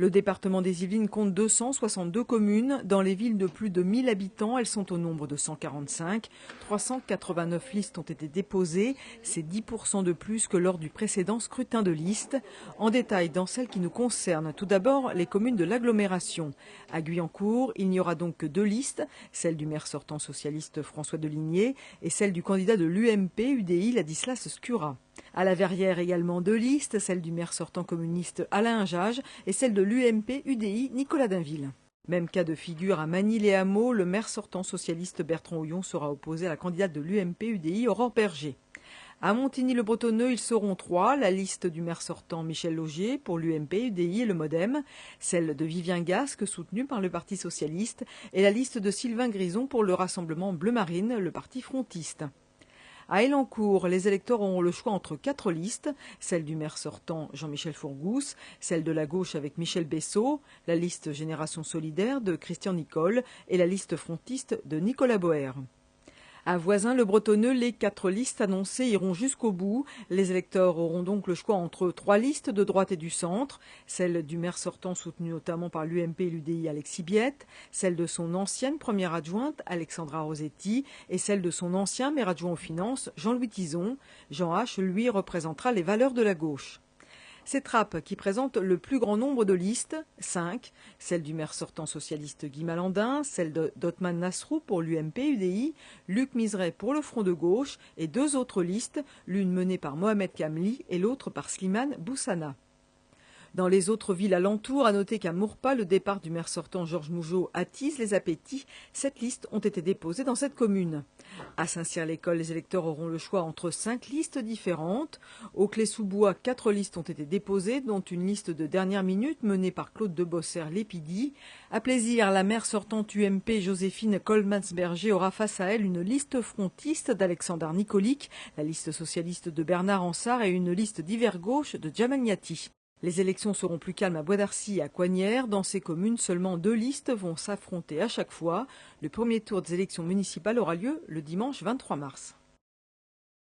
Le département des Yvelines compte 262 communes. Dans les villes de plus de 1000 habitants, elles sont au nombre de 145. 389 listes ont été déposées. C'est 10% de plus que lors du précédent scrutin de liste. En détail, dans celles qui nous concernent, tout d'abord les communes de l'agglomération. À Guyancourt, il n'y aura donc que 2 listes, celle du maire sortant socialiste François Deligné et celle du candidat de l'UMP-UDI Ladislas Skura. À la Verrière également 2 listes, celle du maire sortant communiste Alain Jage et celle de l'UMP-UDI Nicolas Dainville. Même cas de figure à Magny-les-Hameaux, le maire sortant socialiste Bertrand Houillon sera opposé à la candidate de l'UMP-UDI Aurore Berger. À Montigny-le-Bretonneux, ils seront 3, la liste du maire sortant Michel Laugier pour l'UMP-UDI et le MoDem, celle de Vivien Gasque soutenue par le Parti socialiste et la liste de Sylvain Grison pour le Rassemblement Bleu Marine, le parti frontiste. À Elancourt, les électeurs auront le choix entre 4 listes, celle du maire sortant Jean-Michel Fourgousse, celle de la gauche avec Michel Bessot, la liste Génération Solidaire de Christian Nicole et la liste frontiste de Nicolas Boer. À Voisins-le-Bretonneux, les 4 listes annoncées iront jusqu'au bout. Les électeurs auront donc le choix entre 3 listes de droite et du centre, celle du maire sortant soutenu notamment par l'UMP et l'UDI Alexis Biette, celle de son ancienne première adjointe Alexandra Rosetti et celle de son ancien maire adjoint aux finances Jean-Louis Tison. Jean H, lui, représentera les valeurs de la gauche. C'est Trappes qui présente le plus grand nombre de listes, 5, celle du maire sortant socialiste Guy Malandin, celle d'Othman Nasrou pour l'UMP-UDI, Luc Miseret pour le Front de gauche et 2 autres listes, l'une menée par Mohamed Kamli et l'autre par Slimane Boussana. Dans les autres villes alentours, à noter qu'à Maurepas, le départ du maire sortant Georges Mougeot attise les appétits. 7 listes ont été déposées dans cette commune. À Saint-Cyr-l'École, les électeurs auront le choix entre 5 listes différentes. Au Clé-sous-Bois, 4 listes ont été déposées, dont une liste de dernière minute menée par Claude Debosser-Lépidi. À Plaisir, la maire sortante UMP Joséphine Colmansberger aura face à elle une liste frontiste d'Alexandre Nicolic, la liste socialiste de Bernard Ansart et une liste d'hiver gauche de Djamal Niati. Les élections seront plus calmes à Bois d'Arcy et à Coignères. Dans ces communes, seulement 2 listes vont s'affronter à chaque fois. Le premier tour des élections municipales aura lieu le dimanche 23 mars.